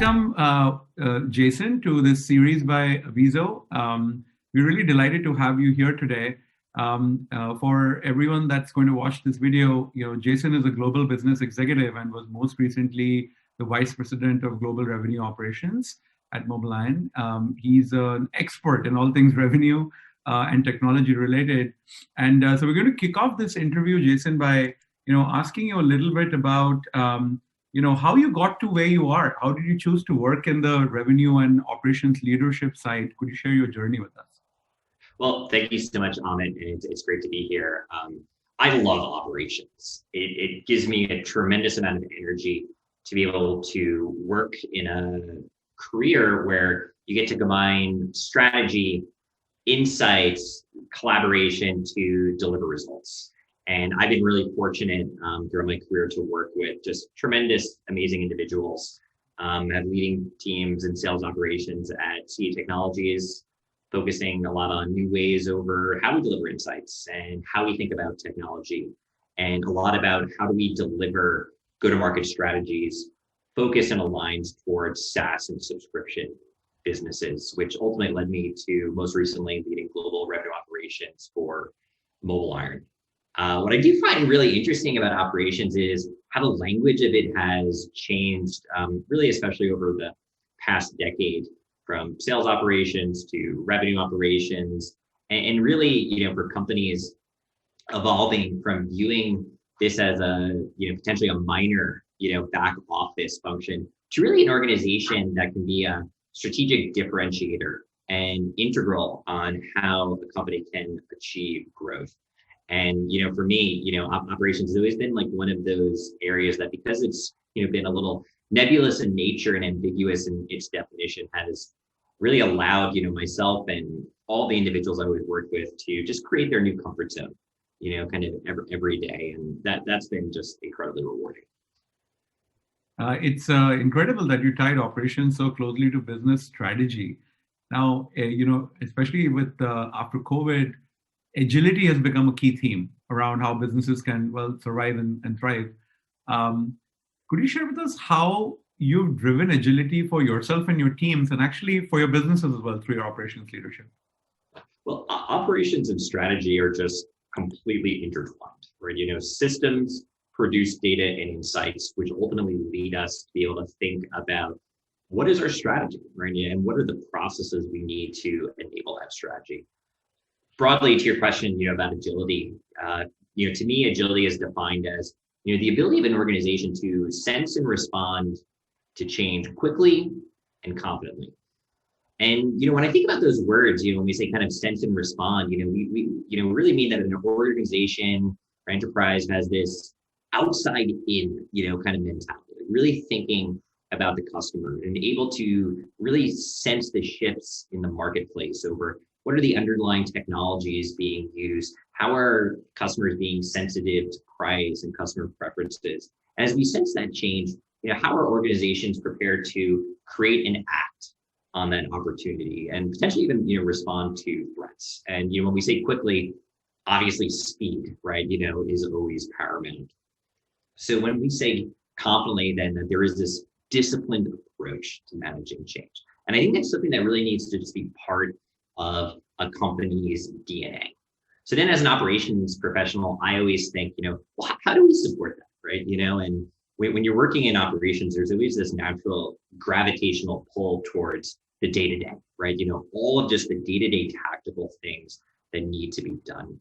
welcome Jason to this series by Aviso. We're really delighted to have you here today. For everyone that's going to watch this video, Jason is a global business executive and was most recently the vice president of global revenue operations at Mobile Lion. He's an expert in all things revenue and technology related. And so we're going to kick off this interview, Jason, by asking you a little bit about how you got to where you are. How did you choose to work in the revenue and operations leadership side? Could you share your journey with us? Well, thank you so much, Amit, and it's great to be here. I love operations. It gives me a tremendous amount of energy to be able to work in a career where you get to combine strategy, insights, collaboration to deliver results. And I've been really fortunate throughout my career to work with just tremendous, amazing individuals. Have leading teams in sales operations at CA Technologies, focusing a lot on new ways over how we deliver insights and how we think about technology, and a lot about how do we deliver go-to-market strategies focused and aligned towards SaaS and subscription businesses, which ultimately led me to most recently leading global revenue operations for Mobile Lion. What I do find really interesting about operations is how the language of it has changed, really, especially over the past decade, from sales operations to revenue operations, and really, for companies evolving from viewing this as a, potentially a minor, back office function to really an organization that can be a strategic differentiator and integral on how a company can achieve growth. And, for me, operations has always been like one of those areas that, because it's, been a little nebulous in nature and ambiguous in its definition, has really allowed, myself and all the individuals I always worked with to just create their new comfort zone, kind of every day. And that's been just incredibly rewarding. It's incredible that you tied operations so closely to business strategy. Now, especially with after COVID, agility has become a key theme around how businesses can, survive and thrive. Could you share with us how you've driven agility for yourself and your teams, and actually for your businesses as well through your operations leadership? Well, operations and strategy are just completely intertwined, right? Systems produce data and insights, which ultimately lead us to be able to think about what is our strategy, right? And what are the processes we need to enable that strategy? Broadly, to your question, about agility, to me, agility is defined as, the ability of an organization to sense and respond to change quickly and confidently. And, when I think about those words, when we say kind of sense and respond, we really mean that an organization or enterprise has this outside in, kind of mentality, really thinking about the customer and able to really sense the shifts in the marketplace over what are the underlying technologies being used, how are customers being sensitive to price and customer preferences. As we sense that change, how are organizations prepared to create and act on that opportunity and potentially even, respond to threats? And, when we say quickly, obviously speed, right, is always paramount. So when we say confidently, then that there is this disciplined approach to managing change. And I think that's something that really needs to just be part of a company's DNA. So then as an operations professional, I always think, how do we support that, right? And when you're working in operations, there's always this natural gravitational pull towards the day-to-day, right? All of just the day-to-day tactical things that need to be done.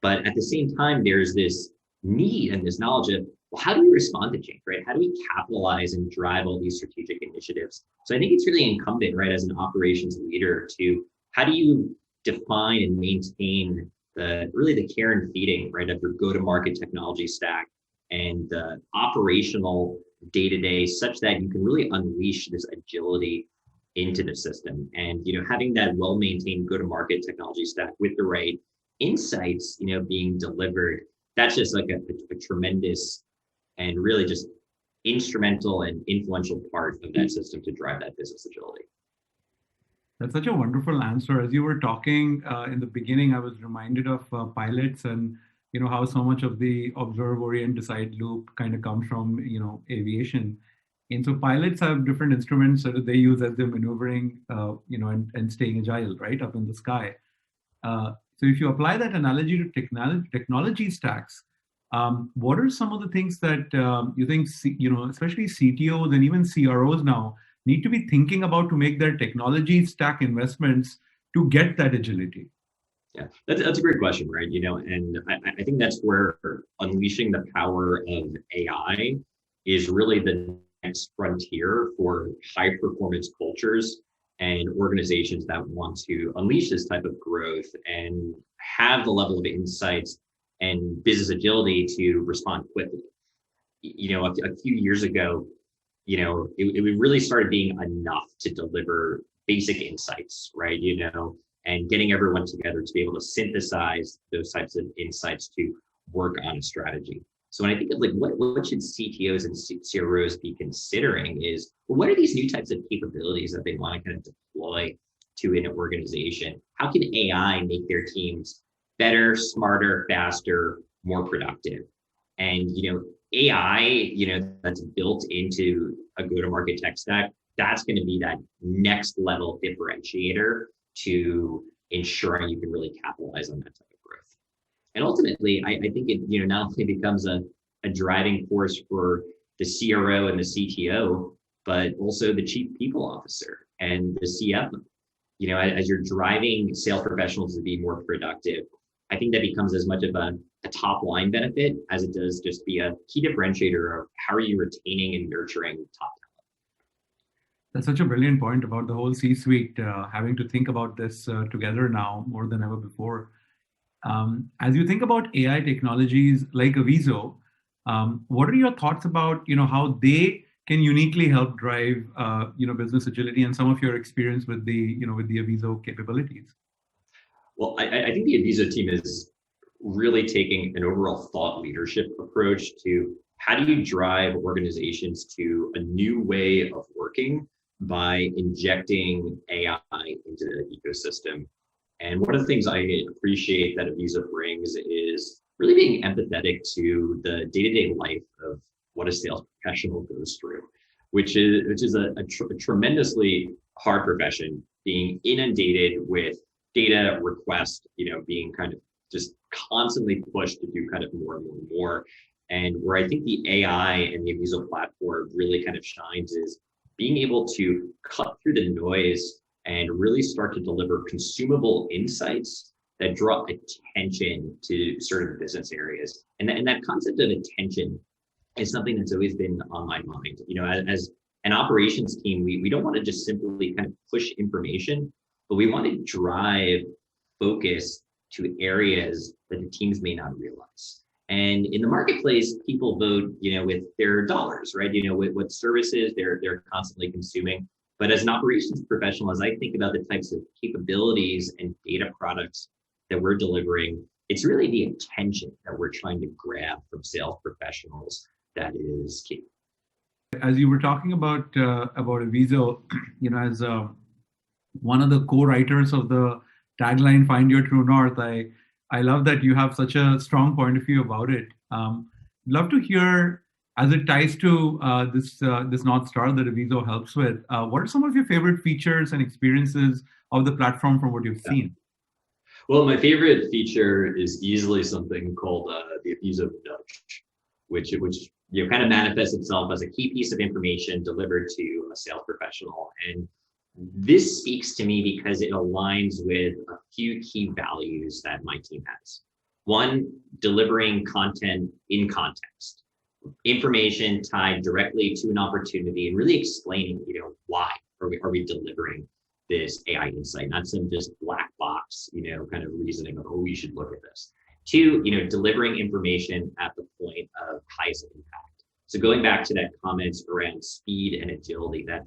But at the same time, there's this need and this knowledge of, how do we respond to change, right? How do we capitalize and drive all these strategic initiatives? So I think it's really incumbent, right, as an operations leader to, how do you define and maintain the care and feeding, right, of your go-to-market technology stack and the operational day-to-day, such that you can really unleash this agility into the system. And having that well-maintained go-to-market technology stack with the right insights being delivered, that's just like a tremendous and really just instrumental and influential part of that system to drive that business agility. That's such a wonderful answer. As you were talking in the beginning, I was reminded of pilots and how so much of the observe, orient, decide loop kind of comes from aviation. And so pilots have different instruments that they use as they're maneuvering, and staying agile, right, up in the sky. So if you apply that analogy to technology stacks, what are some of the things that you think, especially CTOs and even CROs now need to be thinking about to make their technology stack investments to get that agility? Yeah, that's a great question, right? And I think that's where unleashing the power of AI is really the next frontier for high performance cultures and organizations that want to unleash this type of growth and have the level of insights and business agility to respond quickly. A few years ago, it really started being enough to deliver basic insights, right? And getting everyone together to be able to synthesize those types of insights to work on a strategy. So when I think of like what should CTOs and CROs be considering is, well, what are these new types of capabilities that they want to kind of deploy to an organization? How can AI make their teams better, smarter, faster, more productive? And AI, that's built into a go-to-market tech stack, that's going to be that next level differentiator to ensuring you can really capitalize on that type of growth. And ultimately, I think it not only becomes a driving force for the CRO and the CTO, but also the chief people officer and the CFO. As you're driving sales professionals to be more productive, I think that becomes as much of a top line benefit as it does just be a key differentiator of how are you retaining and nurturing top talent. That's such a brilliant point about the whole C-suite having to think about this together now more than ever before. As you think about AI technologies like Aviso, what are your thoughts about how they can uniquely help drive business agility and some of your experience with the Aviso capabilities? Well, I think the Aviso team is really taking an overall thought leadership approach to how do you drive organizations to a new way of working by injecting AI into the ecosystem. And one of the things I appreciate that Aviso brings is really being empathetic to the day-to-day life of what a sales professional goes through, which is a tremendously hard profession, being inundated with data requests, being kind of just constantly pushed to do kind of more and more and more. And where I think the AI and the Aviso platform really kind of shines is being able to cut through the noise and really start to deliver consumable insights that draw attention to certain business areas. And that concept of attention is something that's always been on my mind. As an operations team, we don't want to just simply kind of push information, but we want to drive focus to areas that the teams may not realize. And in the marketplace, people vote, with their dollars, right? With what services they're constantly consuming. But as an operations professional, as I think about the types of capabilities and data products that we're delivering, it's really the attention that we're trying to grab from sales professionals that is key. As you were talking about Aviso, as one of the co-writers of the tagline "Find Your True North," I love that you have such a strong point of view about it. Love to hear, as it ties to this North Star that Aviso helps with, what are some of your favorite features and experiences of the platform from what you've seen? Well, my favorite feature is easily something called the Aviso nudge, which kind of manifests itself as a key piece of information delivered to a sales professional. And this speaks to me because it aligns with a few key values that my team has. One, delivering content in context, information tied directly to an opportunity and really explaining, why are we delivering this AI insight, not some just black box, kind of reasoning of, oh, we should look at this. Two, delivering information at the point of highest impact. So going back to that comments around speed and agility, that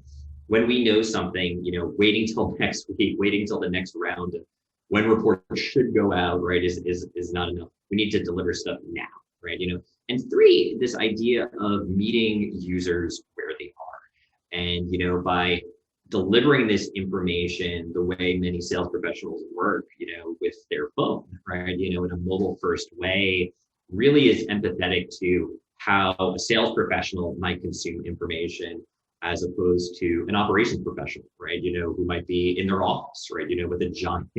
when we know something, waiting till next week, waiting till the next round of when reports should go out, right, is not enough. We need to deliver stuff now, right? And three, this idea of meeting users where they are. And, by delivering this information the way many sales professionals work, with their phone, right? In a mobile first way, really is empathetic to how a sales professional might consume information as opposed to an operations professional, right? Who might be in their office, right? With a giant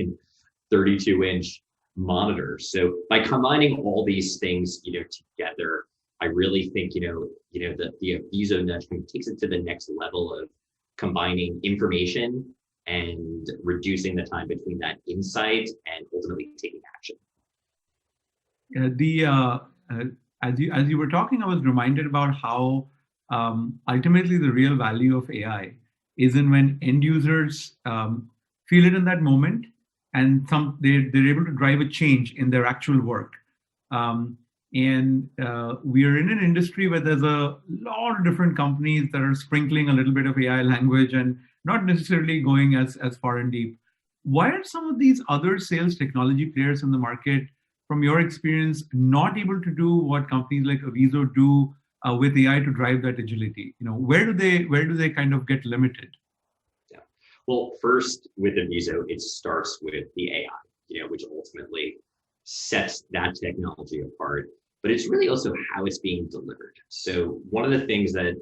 32-inch monitor. So by combining all these things, together, I really think, that the Aviso nudge takes it to the next level of combining information and reducing the time between that insight and ultimately taking action. The as you were talking, I was reminded about how ultimately the real value of AI is in when end users feel it in that moment, and they're able to drive a change in their actual work. And we are in an industry where there's a lot of different companies that are sprinkling a little bit of AI language and not necessarily going as far and deep. Why are some of these other sales technology players in the market, from your experience, not able to do what companies like Aviso do with AI to drive that agility? Where do they kind of get limited? Yeah. Well, first with Aviso, it starts with the AI, which ultimately sets that technology apart. But it's really also how it's being delivered. So one of the things that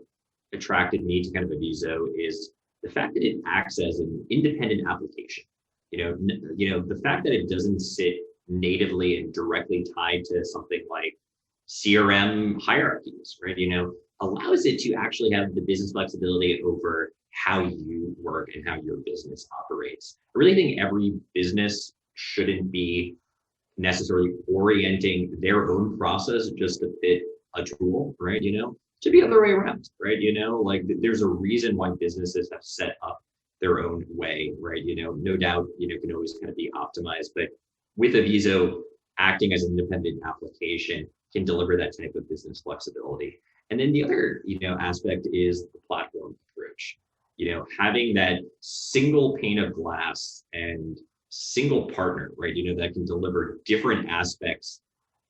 attracted me to kind of Aviso is the fact that it acts as an independent application. The fact that it doesn't sit natively and directly tied to something like CRM hierarchies, right? Allows it to actually have the business flexibility over how you work and how your business operates. I really think every business shouldn't be necessarily orienting their own process just to fit a tool, right? To be the other way around, right? Like there's a reason why businesses have set up their own way, right? No doubt, can always kind of be optimized, but with Aviso acting as an independent application can deliver that type of business flexibility. And then the other, aspect is the platform approach. Having that single pane of glass and single partner, right? That can deliver different aspects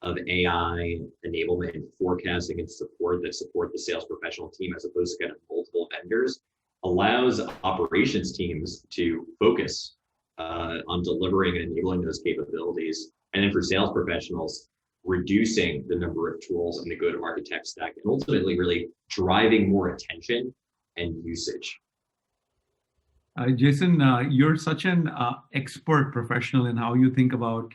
of AI enablement, forecasting, and support that support the sales professional team as opposed to kind of multiple vendors, allows operations teams to focus on delivering and enabling those capabilities. And then for sales professionals, reducing the number of tools in the go-to-market tech stack and ultimately really driving more attention and usage. Jason, you're such an expert professional in how you think about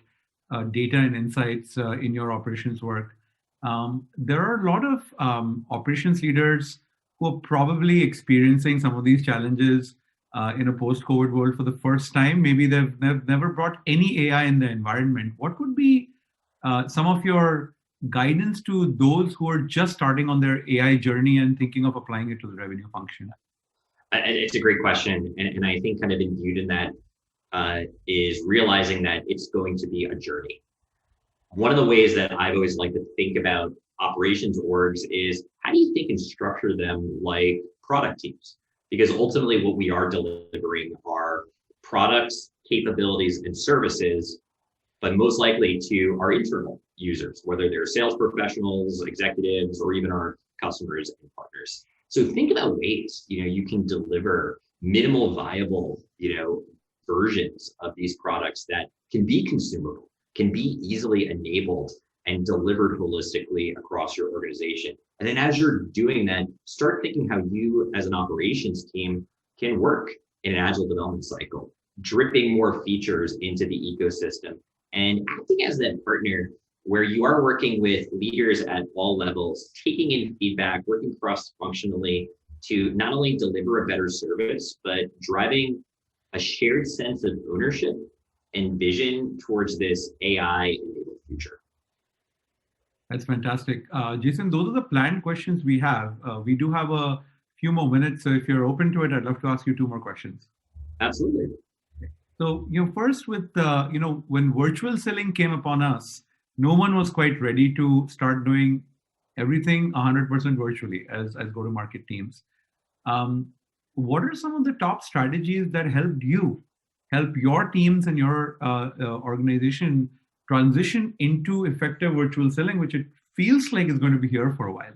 data and insights in your operations work. There are a lot of operations leaders who are probably experiencing some of these challenges in a post-COVID world for the first time. Maybe they've never brought any AI in the environment. What would be some of your guidance to those who are just starting on their AI journey and thinking of applying it to the revenue function? It's a great question. And I think kind of imbued in that is realizing that it's going to be a journey. One of the ways that I've always liked to think about operations orgs is how do you think and structure them like product teams? Because ultimately what we are delivering are products, capabilities, and services, but most likely to our internal users, whether they're sales professionals, executives, or even our customers and partners. So think about ways, you can deliver minimal viable, versions of these products that can be consumable, can be easily enabled and delivered holistically across your organization. And then as you're doing that, start thinking how you as an operations team can work in an agile development cycle, dripping more features into the ecosystem and acting as that partner where you are working with leaders at all levels, taking in feedback, working cross-functionally to not only deliver a better service, but driving a shared sense of ownership and vision towards this AI-enabled future. That's fantastic. Jason, those are the planned questions we have. We do have a few more minutes, so if you're open to it, I'd love to ask you two more questions. Absolutely. So, first with, when virtual selling came upon us, no one was quite ready to start doing everything 100% virtually as go-to-market teams. What are some of the top strategies that help your teams and your organization transition into effective virtual selling, which it feels like is going to be here for a while?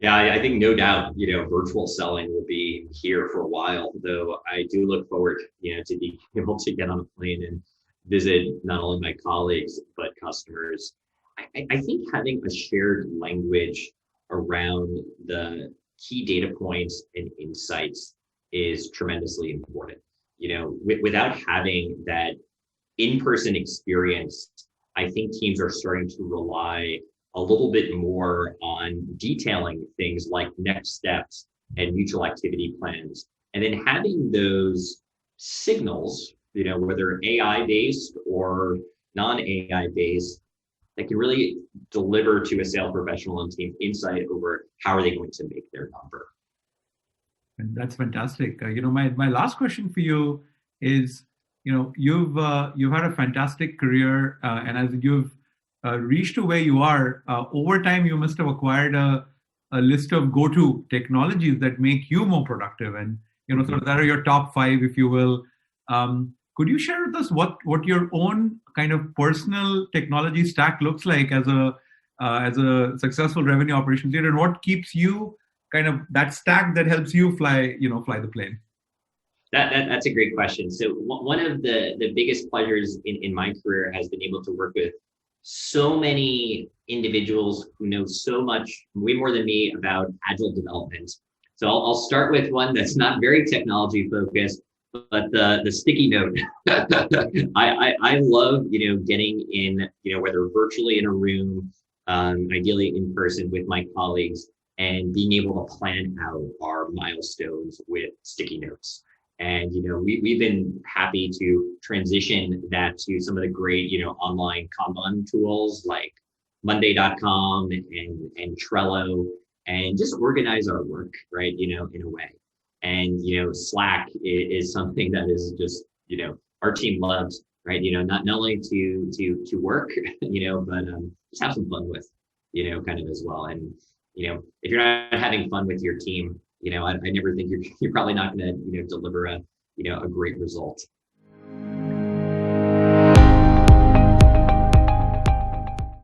Yeah, I think no doubt, virtual selling will be here for a while, though I do look forward, to be able to get on a plane and visit not only my colleagues, but customers. I think having a shared language around the key data points and insights is tremendously important. Without having that in-person experience, I think teams are starting to rely a little bit more on detailing things like next steps and mutual activity plans. And then having those signals, whether AI based or non-AI based, that can really deliver to a sales professional and team insight over how are they going to make their number. And that's fantastic. My last question for you is, you've had a fantastic career, and as you've reached to where you are, over time you must have acquired a list of go-to technologies that make you more productive, and sort of that are your top five, if you will. Could you share with us what your own kind of personal technology stack looks like as a successful revenue operations leader, and what keeps you kind of that stack that helps you fly the plane? That's a great question. So one of the biggest pleasures in my career has been able to work with so many individuals who know so much, way more than me, about agile development. So I'll start with one that's not very technology focused, but the sticky note. I love getting in, whether virtually in a room, ideally in person with my colleagues, and being able to plan out our milestones with sticky notes. And we've been happy to transition that to some of the great online Kanban tools like Monday.com and Trello, and just organize our work, right? In a way. And Slack is something that is just our team loves, right? Not only to work, but just have some fun with, kind of as well. And if you're not having fun with your team, I never think you're probably not going to deliver a great result.